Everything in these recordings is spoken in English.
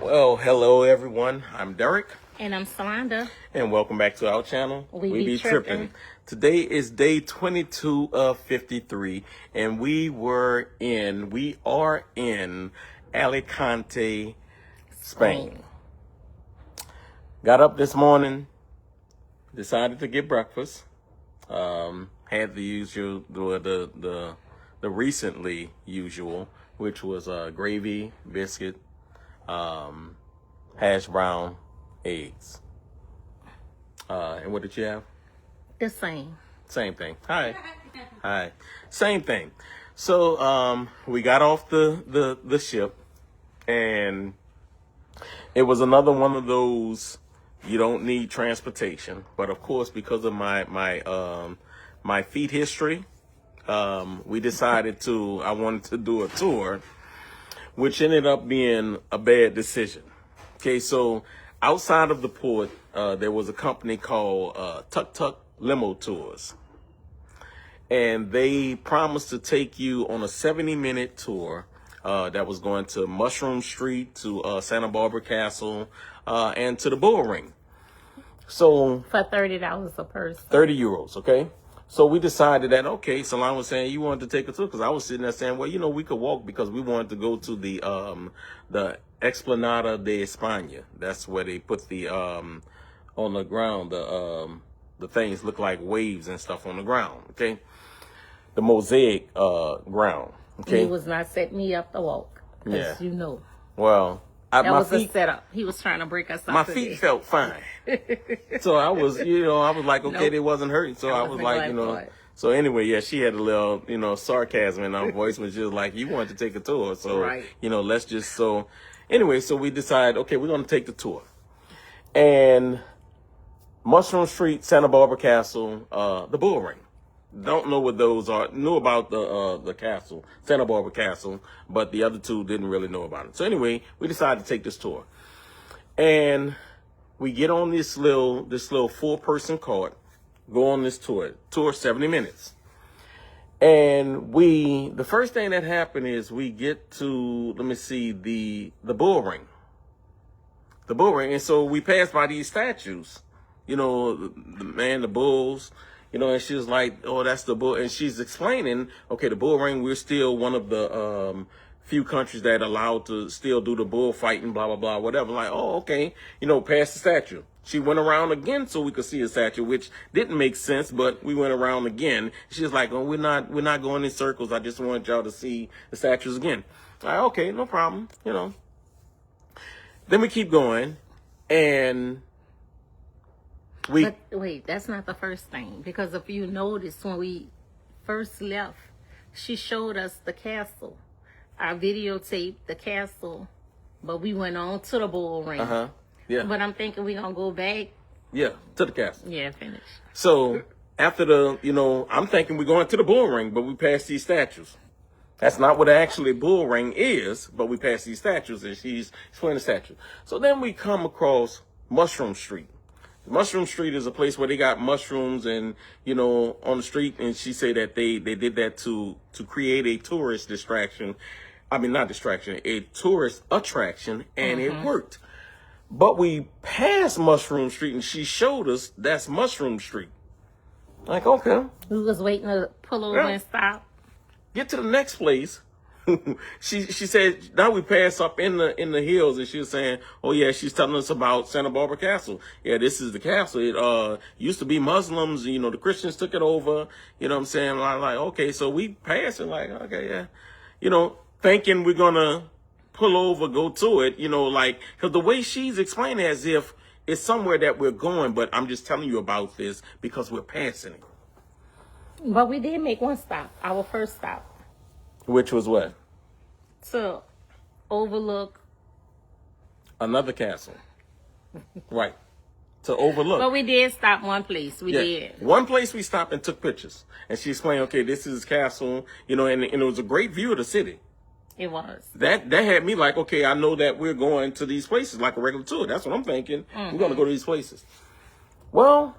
Well, hello everyone. I'm Derek. And I'm Salonda. And welcome back to our channel. We be tripping. Today is day 22 of 53, and we are in Alicante, Spain. Got up this morning, decided to get breakfast. Had the usual, the recently usual, which was gravy, biscuit, hash brown, eggs. And what did you have? The same. Same thing. Hi. Same thing. So we got off the ship, and it was another one of those you don't need transportation. But of course, because of my feet history, we decided I wanted to do a tour, which ended up being a bad decision. Okay, so outside of the port, there was a company called Tuk Tuk Limo Tours. And they promised to take you on a 70-minute tour that was going to Mushroom Street, to Santa Barbara Castle, and to the Bull Ring. So for $30 a person. 30 euros, okay? So we decided that, okay, Salon was saying you wanted to take a tour, because I was sitting there saying, well, we could walk, because we wanted to go to the Explanada de España. That's where they put the on the ground, the things look like waves and stuff on the ground, okay? The mosaic ground, okay? He was not setting me up to walk, because Well, that was a setup. He was trying to break us up. My feet felt fine. So I was, I was like, okay, they wasn't hurting. So I was like, so anyway, yeah, she had a little, sarcasm in her voice, was just like, you wanted to take a tour. So, right. Let's just, so anyway, so we decided, okay, we're going to take the tour. And Mushroom Street, Santa Barbara Castle, the Bull Ring. Don't know what those are. Knew about the castle, Santa Barbara Castle, but the other two didn't really know about it. So anyway, we decided to take this tour, and we get on this little 4-person cart, go on this tour 70 minutes, and the first thing that happened is we get to the Bull Ring, and so we pass by these statues, the bulls. And she was like, oh, that's the bull. And she's explaining, okay, the Bull Ring, we're still one of the few countries that are allowed to still do the bull fighting, blah, blah, blah, whatever. Like, oh, okay, past the statue. She went around again so we could see the statue, which didn't make sense, but we went around again. She was like, oh, we're not going in circles. I just want y'all to see the statues again. Like, okay, no problem, Then we keep going, and but wait, that's not the first thing. Because if you notice, when we first left, she showed us the castle. I videotaped the castle, but we went on to the Bull Ring. Yeah. But I'm thinking we're going to go back. Yeah, to the castle. Yeah, finish. So after I'm thinking we're going to the Bull Ring, but we passed these statues. That's not what actually Bull Ring is, but we passed these statues, and she's explaining the statue. So then we come across Mushroom Street. Mushroom Street is a place where they got mushrooms and, on the street. And she said that they did that to create a tourist distraction. I mean, not distraction, a tourist attraction. And it worked. But we passed Mushroom Street, and she showed us that's Mushroom Street. Like, okay. We was waiting to pull over and stop. Get to the next place. She said, now we pass up in the hills, and she was saying, oh yeah, she's telling us about Santa Barbara Castle. Yeah, this is the castle. It used to be Muslims, the Christians took it over. You know what I'm saying? Like, okay, so we pass it, like, okay, yeah. Thinking we're gonna pull over, go to it, because the way she's explaining as if it's somewhere that we're going, but I'm just telling you about this because we're passing it. But we did make one stop, our first stop. Which was what? To overlook another castle. Right. To overlook. But we did stop one place. We did. One place we stopped and took pictures. And she explained, okay, this is castle, and it was a great view of the city. It was. That had me like, okay, I know that we're going to these places like a regular tour. That's what I'm thinking. We're going to go to these places. Well,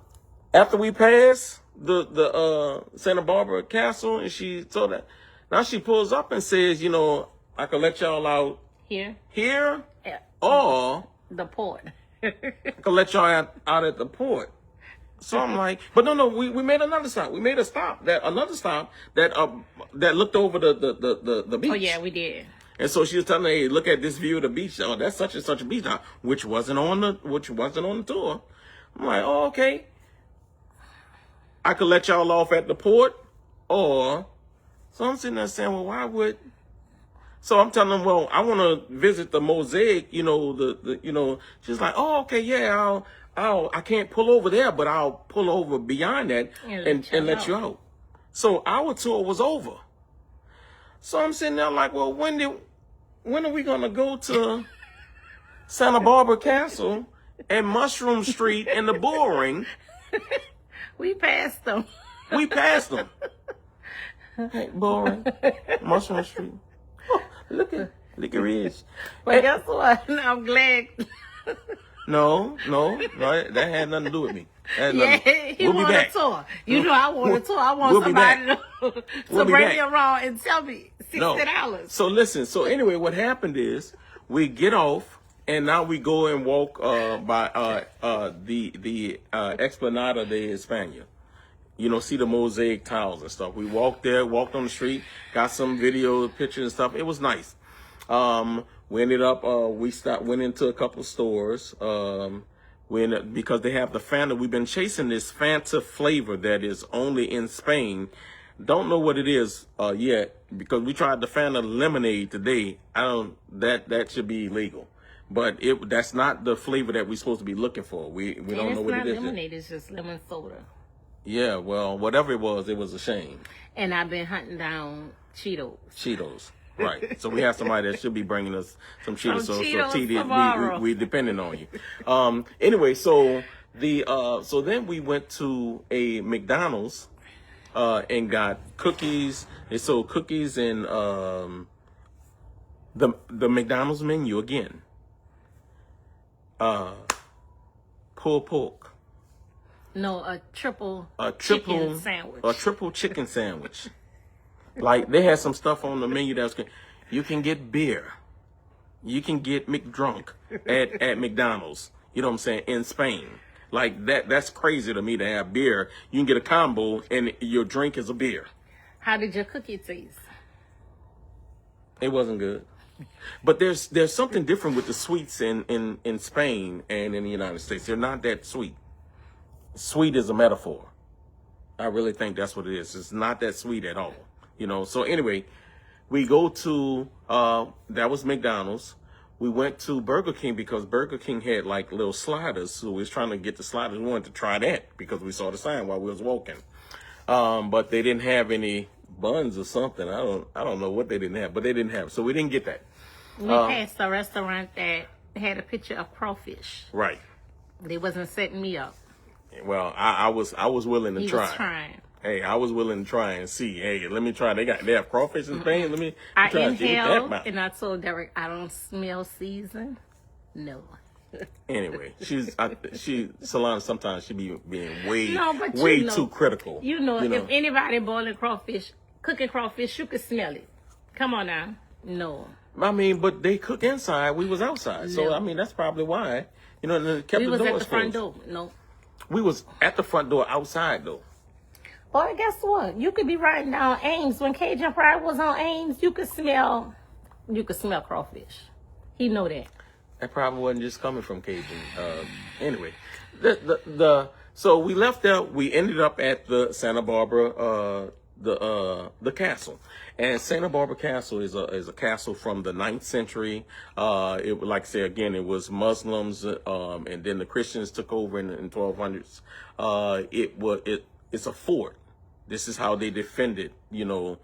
after we passed the Santa Barbara Castle, and she told that, now she pulls up and says, I can let y'all out Here, or the port. I could let y'all out at the port. So I'm like, but no, we made another stop. We made another stop that looked over the beach. Oh yeah, we did. And so she was telling me, hey, look at this view of the beach. Oh, that's such and such a beach, which wasn't on the tour. I'm like, oh, okay. I could let y'all off at the port, so I'm sitting there saying, well, why would? So I'm telling them, well, I want to visit the mosaic. She's like, oh, okay, yeah, I can't pull over there, but I'll pull over beyond that and let you out. So our tour was over. So I'm sitting there like, well, when are we gonna go to Santa Barbara Castle and Mushroom Street and the Bull Ring? We passed them. We passed them. Hey, Bull Ring, Mushroom Street. Oh, look at Ridge. But guess what? I'm glad. No, that had nothing to do with me. Yeah, he wanted a tour. You know, I want a tour. I want somebody to bring me around and tell me $60. So listen. So anyway, what happened is we get off, and now we go and walk by the Explanada de España. See the mosaic tiles and stuff. We walked there, walked on the street, got some video, pictures and stuff. It was nice. We ended up, went into a couple of stores, because they have the Fanta. We've been chasing this Fanta flavor that is only in Spain. Don't know what it is, yet, because we tried the Fanta lemonade today. That should be illegal. But that's not the flavor that we're supposed to be looking for. We don't know what it is. It's not lemonade, it's just lemon soda. Yeah, well, whatever it was a shame. And I've been hunting down Cheetos. Right. So we have somebody that should be bringing us some Cheetos. So tomorrow. we depending on you. Anyway, so then we went to a McDonald's and got cookies. They sold cookies and the McDonald's menu again. Pulled pork. No, a triple chicken sandwich. A triple chicken sandwich. Like, they had some stuff on the menu that was good. You can get beer. You can get McDrunk at McDonald's. You know what I'm saying? In Spain. Like, that's crazy to me to have beer. You can get a combo and your drink is a beer. How did your cookie taste? It wasn't good. But there's something different with the sweets in Spain and in the United States. They're not that sweet. Sweet is a metaphor. I really think that's what it is. It's not that sweet at all. So anyway, we go to, that was McDonald's. We went to Burger King because Burger King had like little sliders. So we was trying to get the sliders. We wanted to try that because we saw the sign while we was walking. But they didn't have any buns or something. I don't know what they didn't have, but they didn't have. So we didn't get that. We passed a restaurant that had a picture of crawfish. Right. They wasn't setting me up. Well, I was willing to try. He was trying. Hey, I was willing to try and see. Hey, let me try. They have crawfish in Spain. Let me I try and see what that and I told Derek, I don't smell season. No. Anyway, Solana, sometimes she be being way too critical. If anybody boiling crawfish, cooking crawfish, you could smell it. Come on now. No. I mean, but they cook inside. We was outside. So, I mean, that's probably why. They kept the doors closed. We was at the front door. No. We was at the front door outside, though. Boy, guess what? You could be riding down Ames. When Cajun Pride was on Ames, you could smell crawfish. He know that. That probably wasn't just coming from Cajun. Anyway, so we left there. We ended up at the Santa Barbara, the castle. And Santa Barbara Castle is a castle from the 9th century. It, like I say again, it was Muslims, and then the Christians took over in 1200s. It's a fort. This is how they defended, the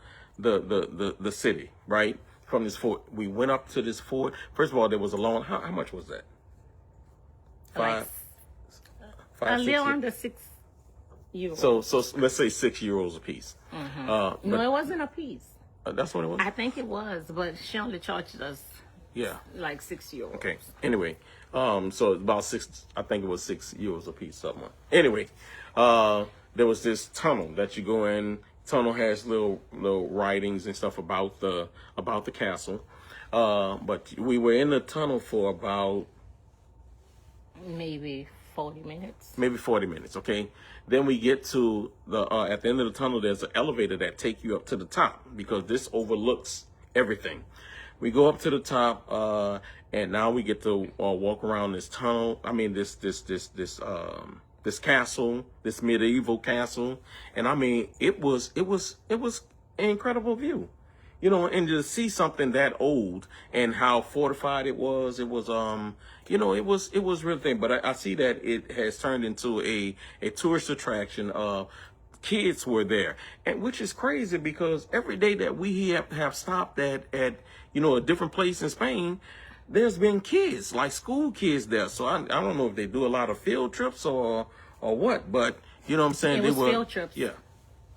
city, right? From this fort. We went up to this fort. First of all, there was a long, how much was that? A little under €6. So let's say €6 a piece. Mm-hmm. No, it wasn't a piece. That's what it was? I think it was, but she only charged us like €6. Okay. Anyway, so about I think it was €6 a piece, something. Anyway, there was this tunnel that you go in. Tunnel has little writings and stuff about the castle. But we were in the tunnel for about maybe 40 minutes. Maybe 40 minutes, okay? Then we get to the, at the end of the tunnel, there's an elevator that take you up to the top because this overlooks everything. We go up to the top, and now we get to walk around this tunnel. I mean, this castle, this medieval castle. And I mean, it was an incredible view. You know, and to see something that old and how fortified it was, you know, it was real thing. But I see that it has turned into a tourist attraction. Kids were there, and which is crazy because every day that we have stopped at you know, a different place in Spain, there's been kids, like school kids there. So I don't know if they do a lot of field trips or what, but you know what I'm saying? It was field trips. Yeah.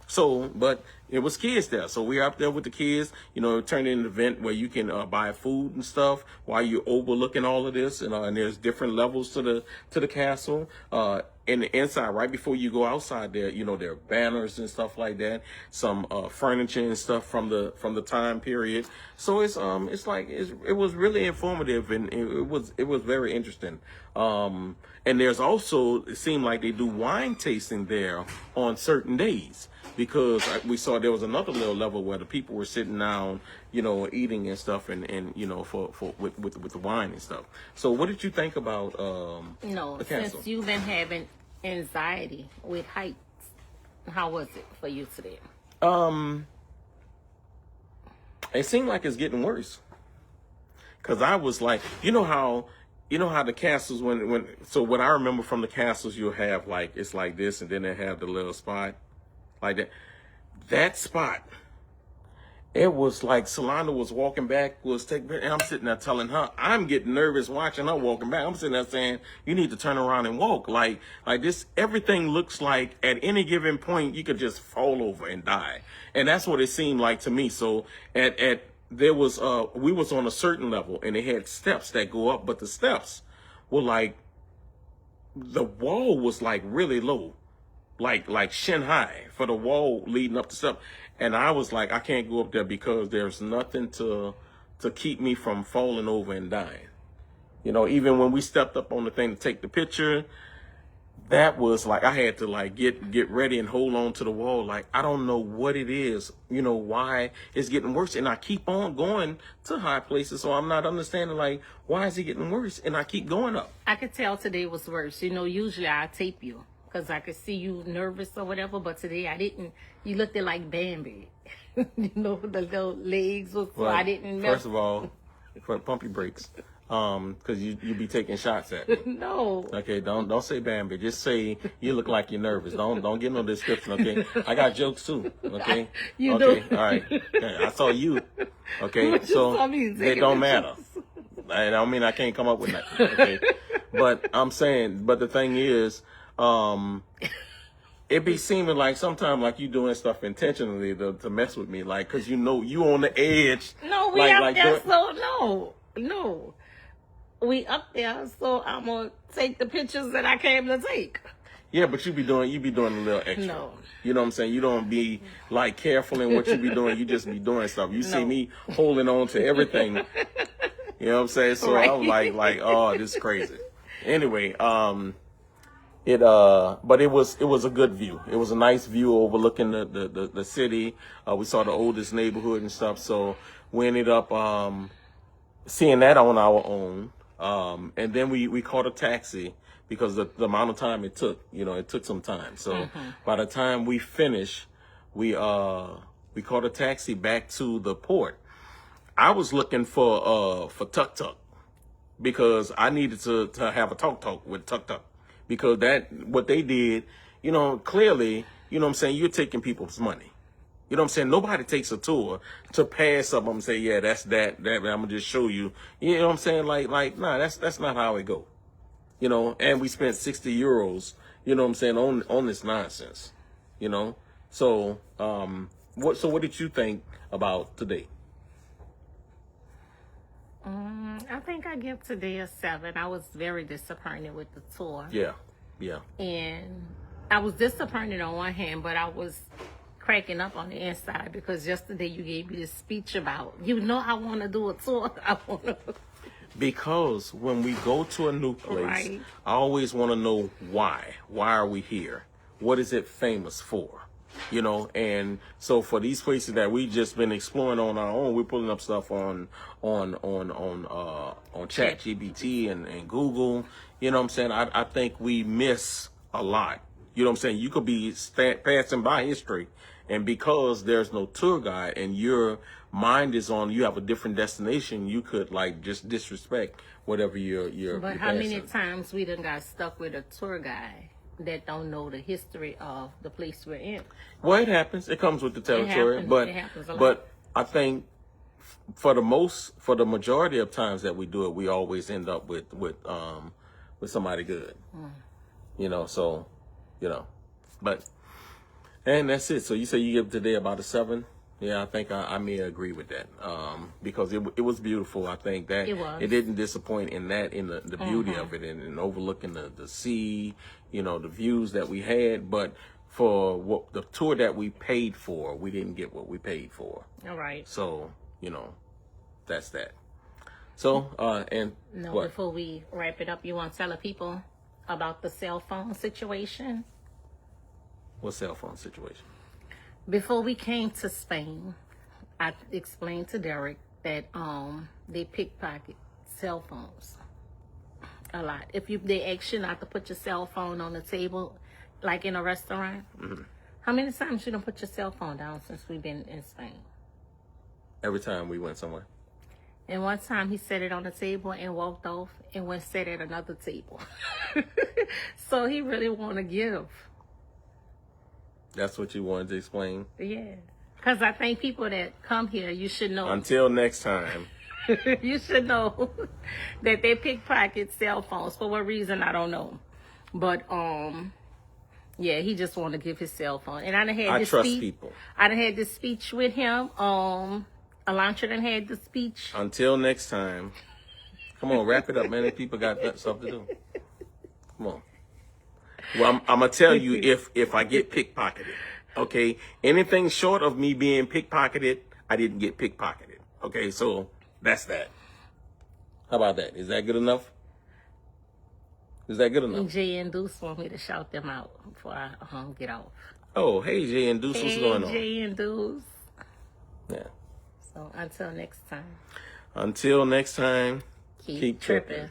So, but it was kids there. So we're up there with the kids, you know, it turned into an event where you can buy food and stuff while you're overlooking all of this. And there's different levels to the castle. In the inside, right before you go outside there, you know, there are banners and stuff like that, some furniture and stuff from the time period. So it was really informative, and it was very interesting. And there's also, it seemed like they do wine tasting there on certain days, because we saw there was another little level where the people were sitting down, you know, eating and stuff, and you know, with the wine and stuff. So what did you think about the castle? Since you've been having anxiety with heights, how was it for you today? It seemed like it's getting worse. Cause I was like, you know how the castles so what I remember from the castles, you'll have like, it's like this, and then they have the little spot like that. That spot, it was like Solana was walking back, and I'm sitting there telling her, I'm getting nervous watching her walking back. I'm sitting there saying, you need to turn around and walk. Like this, everything looks like at any given point, you could just fall over and die. And that's what it seemed like to me. So we was on a certain level, and they had steps that go up, but the steps were like, the wall was like really low, like shin high for the wall leading up to stuff. And I was like, I can't go up there because there's nothing to keep me from falling over and dying. You know, even when we stepped up on the thing to take the picture, that was like, I had to like get ready and hold on to the wall. Like, I don't know what it is, you know, why it's getting worse. And I keep on going to high places. So I'm not understanding, like, why is it getting worse? And I keep going up. I could tell today was worse. You know, usually I tape you because I could see you nervous or whatever. But today I didn't. You looked at like Bambi. You know, the little legs was, so I didn't know. First of all, pump your brakes. Cause you be taking shots at me. No. Okay, don't say Bambi. Just say you look like you're nervous. Don't get no description. Okay, I got jokes too. Okay, you okay, know. all right. Okay, I saw you. Okay, so they don't matter. I don't mean I can't come up with nothing. Okay, but I'm saying, but the thing is, it be seeming like sometimes like you doing stuff intentionally to mess with me, like, cause you know you on the edge. No, we up there, so no. We up there, so I'm gonna take the pictures that I came to take. Yeah, but you be doing a little extra. No. You know what I'm saying? You don't be like careful in what you be doing. You just be doing stuff. You see me holding on to everything. You know what I'm saying? So Right. I was like, oh, this is crazy. Anyway, but it was a good view. It was a nice view overlooking the city. We saw the oldest neighborhood and stuff. So we ended up seeing that on our own. And then we caught a taxi because the amount of time it took, you know, it took some time. So by the time we finished, we caught a taxi back to the port. I was looking for Tuk Tuk because I needed to have a talk with Tuk Tuk, because what they did, you know, clearly, you know what I'm saying, you're taking people's money. You know what I'm saying? Nobody takes a tour to pass up and say, yeah, that's that. I'm gonna just show you. You know what I'm saying? Like, nah, that's not how it go. You know, and we spent 60 euros, you know what I'm saying, on this nonsense. You know? So, what did you think about today? I think I give today a 7. I was very disappointed with the tour. Yeah. And I was disappointed on one hand, but I was cracking up on the inside because yesterday you gave me this speech about, I want to do a tour. I want to. Because when we go to a new place, Right. I always want to know why. Why are we here? What is it famous for? And so for these places that we just been exploring on our own, we're pulling up stuff on ChatGPT and Google. You know what I'm saying? I think we miss a lot. You know what I'm saying? You could be passing by history, and because there's no tour guide and your mind is on, you have a different destination, you could like just disrespect whatever you're But you're how many passing. times we done got stuck with a tour guide that don't know the history of the place we're in? Well, it happens. It comes with the territory, happens. but It happens a lot. but I think for the majority of times that we do it, we always end up with somebody good. So, but and that's it. So you say you give today about a 7. Yeah, I think I may agree with that. Because it was beautiful. I think that It was. it didn't disappoint in the beauty of it and overlooking the sea, the views that we had. But for what the tour that we paid for, we didn't get what we paid for. All right. So, that's that. So, and No, what? before we wrap it up, you want to tell the people about the cell phone situation? What cell phone situation? Before we came to Spain, I explained to Derek that they pickpocket cell phones a lot. They ask you not to put your cell phone on the table, like in a restaurant. Mm-hmm. How many times you done put your cell phone down since we've been in Spain? Every time we went somewhere. And one time he set it on the table and walked off and went sit at another table. So he really want to give. That's what you wanted to explain? Yeah. Because I think people that come here, you should know. Until next time. You should know that they pickpocket cell phones. For what reason, I don't know. But, yeah, he just wanted to give his cell phone. And I done had I this trust speech. people. I done had this speech with him. Elantra done had the speech. Until next time. Come on, wrap it up, man. People got stuff to do. Come on. Well, I'm gonna tell you if I get pickpocketed, okay? Anything short of me being pickpocketed, I didn't get pickpocketed. Okay, so that's that. How about that? Is that good enough? Is that good enough? Jay and Deuce want me to shout them out before I get off. Oh, hey Jay and Deuce, what's going on? Jay and Deuce. Yeah. So until next time. Until next time, Keep tripping.